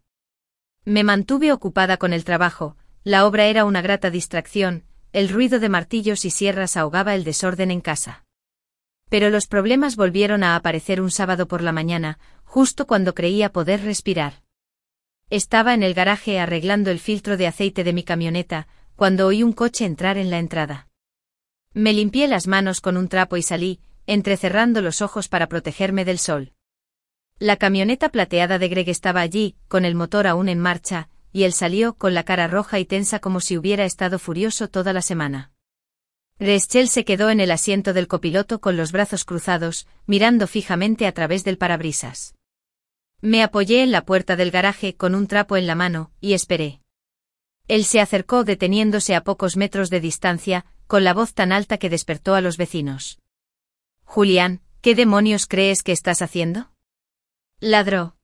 Me mantuve ocupada con el trabajo, la obra era una grata distracción, el ruido de martillos y sierras ahogaba el desorden en casa. Pero los problemas volvieron a aparecer un sábado por la mañana, justo cuando creía poder respirar. Estaba en el garaje arreglando el filtro de aceite de mi camioneta, cuando oí un coche entrar en la entrada. Me limpié las manos con un trapo y salí, entrecerrando los ojos para protegerme del sol. La camioneta plateada de Greg estaba allí, con el motor aún en marcha, y él salió con la cara roja y tensa como si hubiera estado furioso toda la semana. Rachel se quedó en el asiento del copiloto con los brazos cruzados, mirando fijamente a través del parabrisas. Me apoyé en la puerta del garaje con un trapo en la mano, y esperé. Él se acercó deteniéndose a pocos metros de distancia, con la voz tan alta que despertó a los vecinos. Julián, ¿qué demonios crees que estás haciendo? Ladró.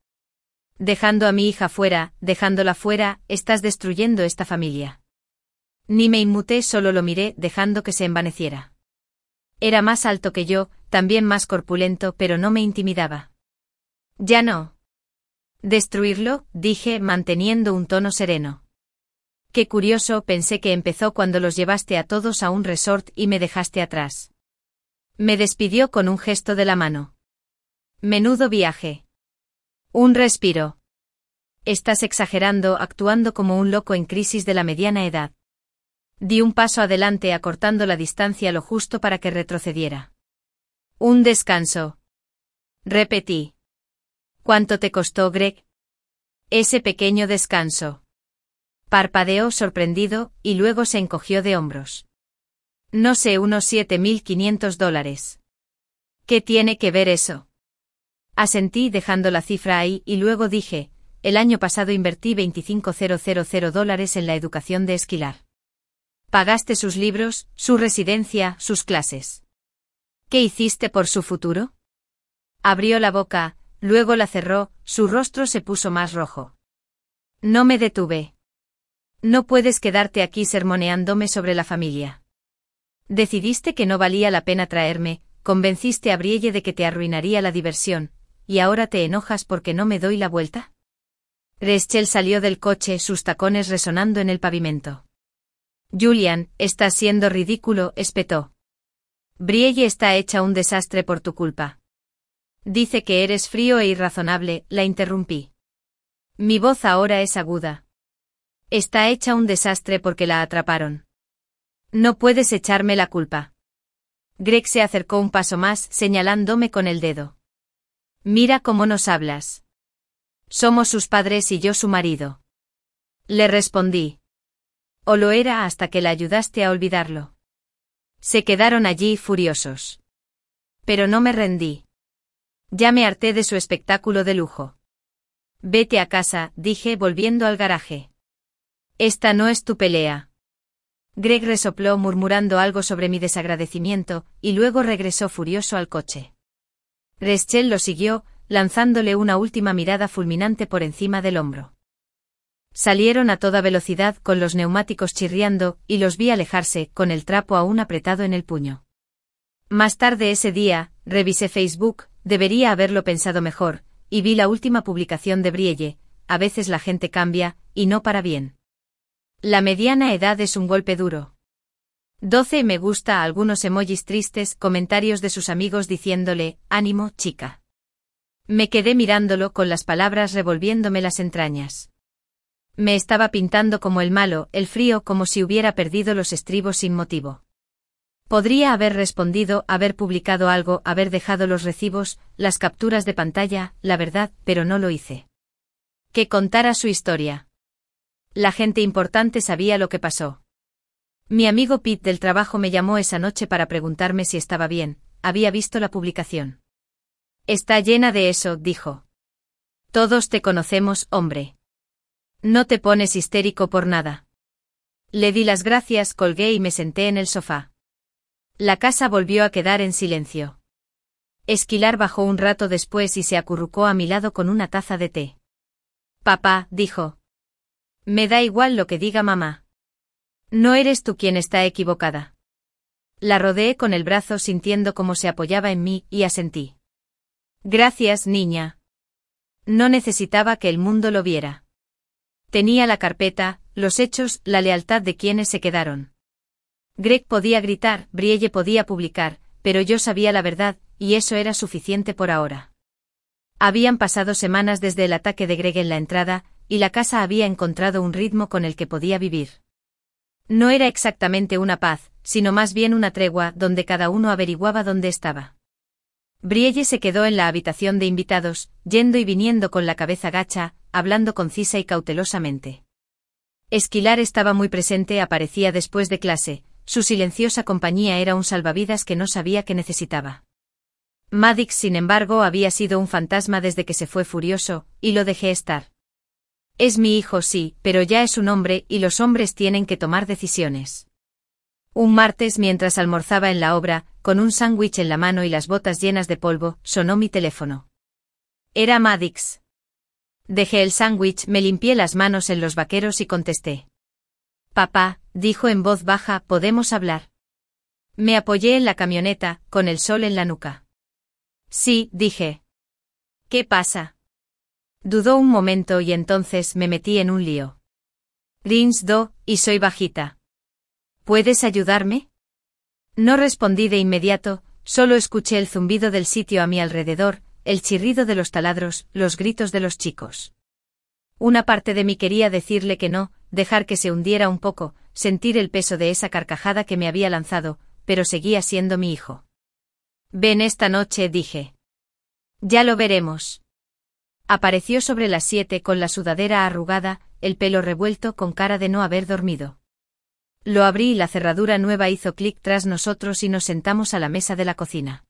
Dejando a mi hija fuera, dejándola fuera, estás destruyendo esta familia. Ni me inmuté, solo lo miré, dejando que se envaneciera. Era más alto que yo, también más corpulento, pero no me intimidaba. Ya no. Destruirlo, dije, manteniendo un tono sereno. Qué curioso, pensé que empezó cuando los llevaste a todos a un resort y me dejaste atrás. Me despidió con un gesto de la mano. Menudo viaje. Un respiro. Estás exagerando, actuando como un loco en crisis de la mediana edad. Di un paso adelante acortando la distancia lo justo para que retrocediera. Un descanso. Repetí. ¿Cuánto te costó, Greg? Ese pequeño descanso. Parpadeó sorprendido, y luego se encogió de hombros. No sé, unos $7.500. ¿Qué tiene que ver eso? Asentí dejando la cifra ahí, y luego dije, el año pasado invertí $25,000 en la educación de Esquilar. Pagaste sus libros, su residencia, sus clases. ¿Qué hiciste por su futuro? Abrió la boca, luego la cerró, su rostro se puso más rojo. No me detuve. No puedes quedarte aquí sermoneándome sobre la familia. Decidiste que no valía la pena traerme, convenciste a Brielle de que te arruinaría la diversión, ¿y ahora te enojas porque no me doy la vuelta? Rachel salió del coche, sus tacones resonando en el pavimento. Julian, estás siendo ridículo, espetó. Brielle está hecha un desastre por tu culpa. Dice que eres frío e irrazonable, la interrumpí. Mi voz ahora es aguda. Está hecha un desastre porque la atraparon. No puedes echarme la culpa. Greg se acercó un paso más, señalándome con el dedo. Mira cómo nos hablas. Somos sus padres y yo su marido. Le respondí. O lo era hasta que la ayudaste a olvidarlo. Se quedaron allí furiosos. Pero no me rendí. Ya me harté de su espectáculo de lujo. Vete a casa, dije volviendo al garaje. Esta no es tu pelea. Greg resopló murmurando algo sobre mi desagradecimiento, y luego regresó furioso al coche. Rachel lo siguió, lanzándole una última mirada fulminante por encima del hombro. Salieron a toda velocidad con los neumáticos chirriando, y los vi alejarse, con el trapo aún apretado en el puño. Más tarde ese día, revisé Facebook, debería haberlo pensado mejor, y vi la última publicación de Brielle, a veces la gente cambia, y no para bien. La mediana edad es un golpe duro. 12 me gusta, algunos emojis tristes, comentarios de sus amigos diciéndole, ánimo, chica. Me quedé mirándolo con las palabras revolviéndome las entrañas. Me estaba pintando como el malo, el frío, como si hubiera perdido los estribos sin motivo. Podría haber respondido, haber publicado algo, haber dejado los recibos, las capturas de pantalla, la verdad, pero no lo hice. Que contara su historia. La gente importante sabía lo que pasó. Mi amigo Pete del trabajo me llamó esa noche para preguntarme si estaba bien, había visto la publicación. Está llena de eso, dijo. Todos te conocemos, hombre. No te pones histérico por nada. Le di las gracias, colgué y me senté en el sofá. La casa volvió a quedar en silencio. Esquilar bajó un rato después y se acurrucó a mi lado con una taza de té. Papá, dijo. Me da igual lo que diga mamá. No eres tú quien está equivocada. La rodeé con el brazo sintiendo cómo se apoyaba en mí, y asentí. Gracias, niña. No necesitaba que el mundo lo viera. Tenía la carpeta, los hechos, la lealtad de quienes se quedaron. Greg podía gritar, Brielle podía publicar, pero yo sabía la verdad, y eso era suficiente por ahora. Habían pasado semanas desde el ataque de Greg en la entrada, y la casa había encontrado un ritmo con el que podía vivir. No era exactamente una paz, sino más bien una tregua donde cada uno averiguaba dónde estaba. Brielle se quedó en la habitación de invitados, yendo y viniendo con la cabeza gacha, hablando concisa y cautelosamente. Esquilar estaba muy presente, aparecía después de clase, su silenciosa compañía era un salvavidas que no sabía que necesitaba. Maddox, sin embargo, había sido un fantasma desde que se fue furioso, y lo dejé estar. Es mi hijo, sí, pero ya es un hombre y los hombres tienen que tomar decisiones. Un martes, mientras almorzaba en la obra, con un sándwich en la mano y las botas llenas de polvo, sonó mi teléfono. Era Maddox. Dejé el sándwich, me limpié las manos en los vaqueros y contesté. Papá, dijo en voz baja, ¿podemos hablar? Me apoyé en la camioneta, con el sol en la nuca. Sí, dije. ¿Qué pasa? Dudó un momento y entonces me metí en un lío. Rinsdo, y soy bajita. ¿Puedes ayudarme? No respondí de inmediato, solo escuché el zumbido del sitio a mi alrededor, el chirrido de los taladros, los gritos de los chicos. Una parte de mí quería decirle que no, dejar que se hundiera un poco, sentir el peso de esa carcajada que me había lanzado, pero seguía siendo mi hijo. Ven esta noche, dije. Ya lo veremos. Apareció sobre las 7 con la sudadera arrugada, el pelo revuelto con cara de no haber dormido. Lo abrí y la cerradura nueva hizo clic tras nosotros y nos sentamos a la mesa de la cocina.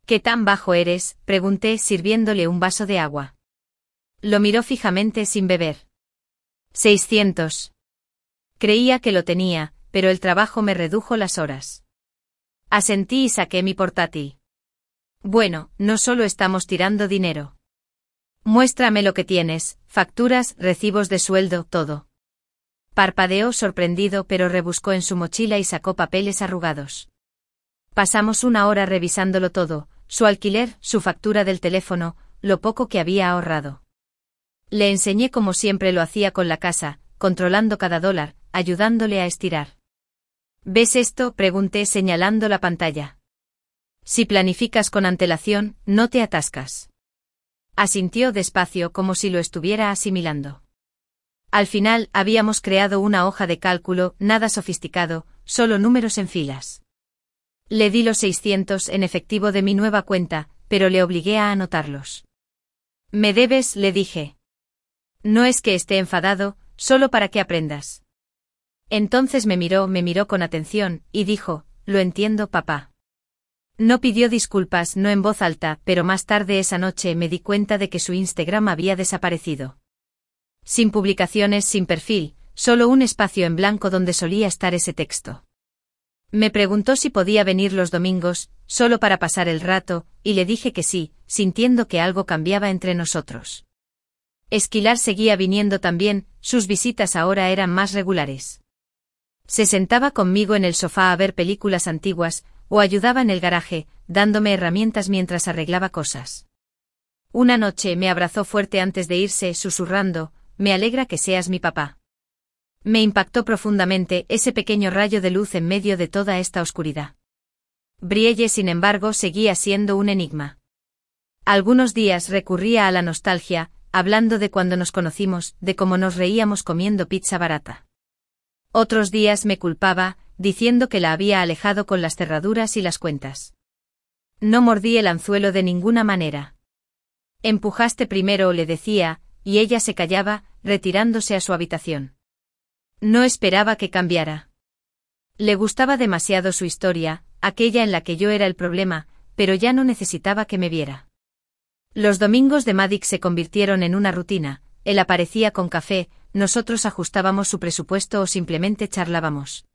¿Qué tan bajo eres?, pregunté sirviéndole un vaso de agua. Lo miró fijamente sin beber. 600. Creía que lo tenía, pero el trabajo me redujo las horas. Asentí y saqué mi portátil. Bueno, no solo estamos tirando dinero. Muéstrame lo que tienes, facturas, recibos de sueldo, todo. Parpadeó sorprendido, pero rebuscó en su mochila y sacó papeles arrugados. Pasamos una hora revisándolo todo, su alquiler, su factura del teléfono, lo poco que había ahorrado. Le enseñé como siempre lo hacía con la casa, controlando cada dólar, ayudándole a estirar. ¿Ves esto?, pregunté señalando la pantalla. Si planificas con antelación, no te atascas. Asintió despacio como si lo estuviera asimilando. Al final, habíamos creado una hoja de cálculo, nada sofisticado, solo números en filas. Le di los 600 en efectivo de mi nueva cuenta, pero le obligué a anotarlos. «Me debes», le dije. «No es que esté enfadado, solo para que aprendas». Entonces me miró con atención, y dijo, «Lo entiendo, papá». No pidió disculpas, no en voz alta, pero más tarde esa noche me di cuenta de que su Instagram había desaparecido. Sin publicaciones, sin perfil, solo un espacio en blanco donde solía estar ese texto. Me preguntó si podía venir los domingos, solo para pasar el rato, y le dije que sí, sintiendo que algo cambiaba entre nosotros. Esquilar seguía viniendo también, sus visitas ahora eran más regulares. Se sentaba conmigo en el sofá a ver películas antiguas, o ayudaba en el garaje, dándome herramientas mientras arreglaba cosas. Una noche me abrazó fuerte antes de irse, susurrando, «Me alegra que seas mi papá». Me impactó profundamente ese pequeño rayo de luz en medio de toda esta oscuridad. Brielle, sin embargo, seguía siendo un enigma. Algunos días recurría a la nostalgia, hablando de cuando nos conocimos, de cómo nos reíamos comiendo pizza barata. Otros días me culpaba, diciendo que la había alejado con las cerraduras y las cuentas. No mordí el anzuelo de ninguna manera. «Empujaste primero», le decía, y ella se callaba, retirándose a su habitación. No esperaba que cambiara. Le gustaba demasiado su historia, aquella en la que yo era el problema, pero ya no necesitaba que me viera. Los domingos de Maddix se convirtieron en una rutina, él aparecía con café, nosotros ajustábamos su presupuesto o simplemente charlábamos.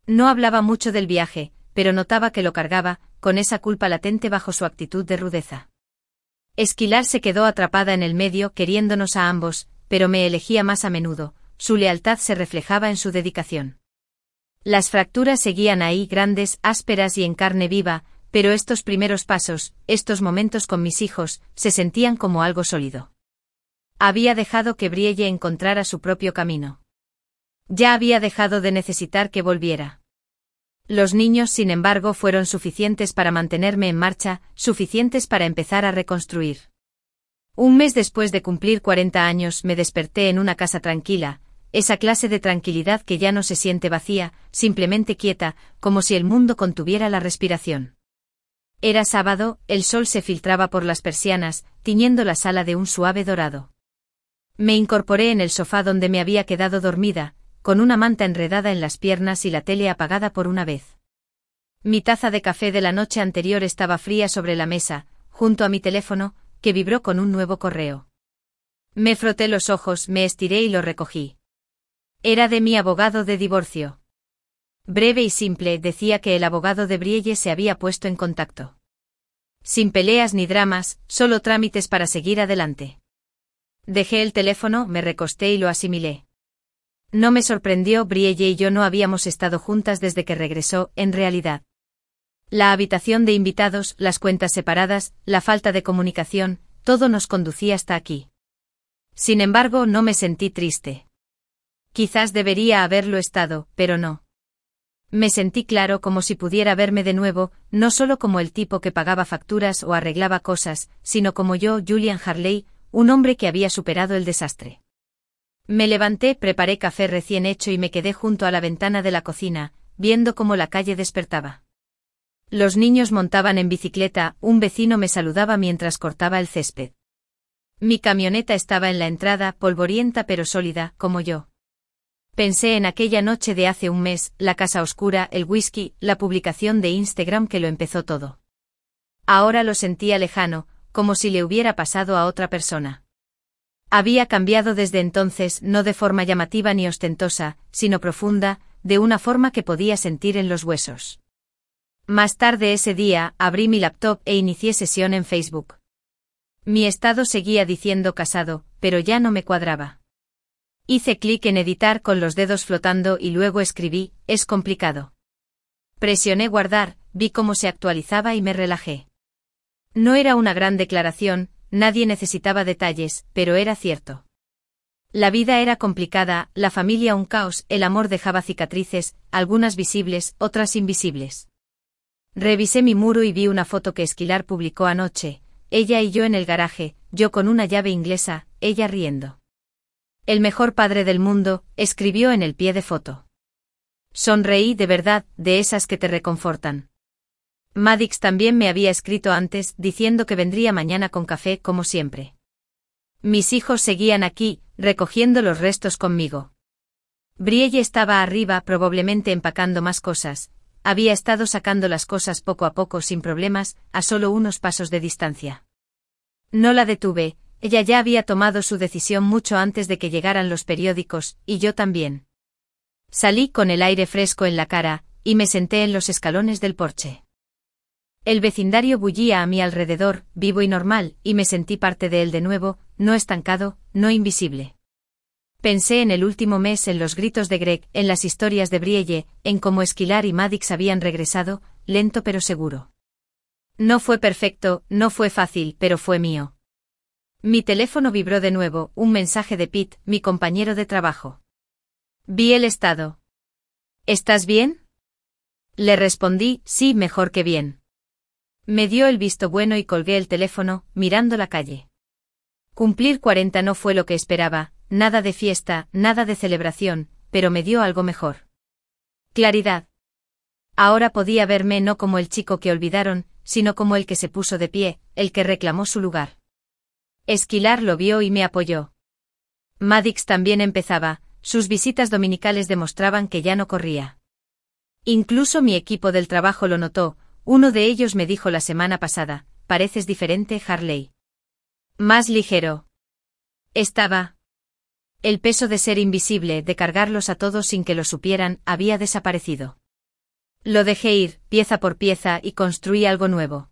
No hablaba mucho del viaje, pero notaba que lo cargaba, con esa culpa latente bajo su actitud de rudeza. Esquilar se quedó atrapada en el medio queriéndonos a ambos, pero me elegía más a menudo, su lealtad se reflejaba en su dedicación. Las fracturas seguían ahí, grandes, ásperas y en carne viva, pero estos primeros pasos, estos momentos con mis hijos, se sentían como algo sólido. Había dejado que Brielle encontrara su propio camino. Ya había dejado de necesitar que volviera. Los niños, sin embargo, fueron suficientes para mantenerme en marcha, suficientes para empezar a reconstruir. Un mes después de cumplir 40 años me desperté en una casa tranquila, esa clase de tranquilidad que ya no se siente vacía, simplemente quieta, como si el mundo contuviera la respiración. Era sábado, el sol se filtraba por las persianas, tiñendo la sala de un suave dorado. Me incorporé en el sofá donde me había quedado dormida, con una manta enredada en las piernas y la tele apagada por una vez. Mi taza de café de la noche anterior estaba fría sobre la mesa, junto a mi teléfono, que vibró con un nuevo correo. Me froté los ojos, me estiré y lo recogí. Era de mi abogado de divorcio. Breve y simple, decía que el abogado de Brielle se había puesto en contacto. Sin peleas ni dramas, solo trámites para seguir adelante. Dejé el teléfono, me recosté y lo asimilé. No me sorprendió, Brielle y yo no habíamos estado juntas desde que regresó, en realidad. La habitación de invitados, las cuentas separadas, la falta de comunicación, todo nos conducía hasta aquí. Sin embargo, no me sentí triste. Quizás debería haberlo estado, pero no. Me sentí claro, como si pudiera verme de nuevo, no solo como el tipo que pagaba facturas o arreglaba cosas, sino como yo, Julian Harley, un hombre que había superado el desastre. Me levanté, preparé café recién hecho y me quedé junto a la ventana de la cocina, viendo cómo la calle despertaba. Los niños montaban en bicicleta, un vecino me saludaba mientras cortaba el césped. Mi camioneta estaba en la entrada, polvorienta pero sólida, como yo. Pensé en aquella noche de hace un mes, la casa oscura, el whisky, la publicación de Instagram que lo empezó todo. Ahora lo sentía lejano, como si le hubiera pasado a otra persona. Había cambiado desde entonces, no de forma llamativa ni ostentosa, sino profunda, de una forma que podía sentir en los huesos. Más tarde ese día, abrí mi laptop e inicié sesión en Facebook. Mi estado seguía diciendo casado, pero ya no me cuadraba. Hice clic en editar con los dedos flotando y luego escribí, es complicado. Presioné guardar, vi cómo se actualizaba y me relajé. No era una gran declaración, nadie necesitaba detalles, pero era cierto. La vida era complicada, la familia un caos, el amor dejaba cicatrices, algunas visibles, otras invisibles. Revisé mi muro y vi una foto que Esquilar publicó anoche, ella y yo en el garaje, yo con una llave inglesa, ella riendo. El mejor padre del mundo, escribió en el pie de foto. Sonreí de verdad, de esas que te reconfortan. Maddox también me había escrito antes, diciendo que vendría mañana con café como siempre. Mis hijos seguían aquí, recogiendo los restos conmigo. Brielle estaba arriba, probablemente empacando más cosas. Había estado sacando las cosas poco a poco sin problemas, a solo unos pasos de distancia. No la detuve, ella ya había tomado su decisión mucho antes de que llegaran los periódicos, y yo también. Salí con el aire fresco en la cara, y me senté en los escalones del porche. El vecindario bullía a mi alrededor, vivo y normal, y me sentí parte de él de nuevo, no estancado, no invisible. Pensé en el último mes, en los gritos de Greg, en las historias de Brielle, en cómo Esquilar y Maddox habían regresado, lento pero seguro. No fue perfecto, no fue fácil, pero fue mío. Mi teléfono vibró de nuevo, un mensaje de Pete, mi compañero de trabajo. Vi el estado. ¿Estás bien? Le respondí, sí, mejor que bien. Me dio el visto bueno y colgué el teléfono, mirando la calle. Cumplir 40 no fue lo que esperaba, nada de fiesta, nada de celebración, pero me dio algo mejor. Claridad. Ahora podía verme no como el chico que olvidaron, sino como el que se puso de pie, el que reclamó su lugar. Esquilar lo vio y me apoyó. Maddox también empezaba, sus visitas dominicales demostraban que ya no corría. Incluso mi equipo del trabajo lo notó, uno de ellos me dijo la semana pasada, pareces diferente, Harley. Más ligero. Estaba. El peso de ser invisible, de cargarlos a todos sin que lo supieran, había desaparecido. Lo dejé ir, pieza por pieza, y construí algo nuevo.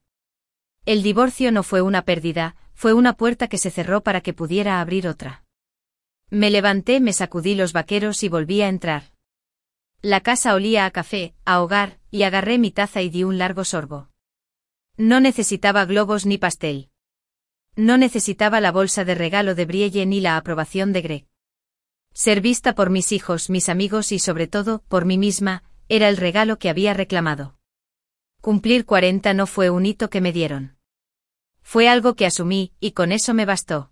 El divorcio no fue una pérdida, fue una puerta que se cerró para que pudiera abrir otra. Me levanté, me sacudí los vaqueros y volví a entrar. La casa olía a café, a hogar, y agarré mi taza y di un largo sorbo. No necesitaba globos ni pastel. No necesitaba la bolsa de regalo de Brielle ni la aprobación de Greg. Ser vista por mis hijos, mis amigos y sobre todo, por mí misma, era el regalo que había reclamado. Cumplir 40 no fue un hito que me dieron. Fue algo que asumí, y con eso me bastó.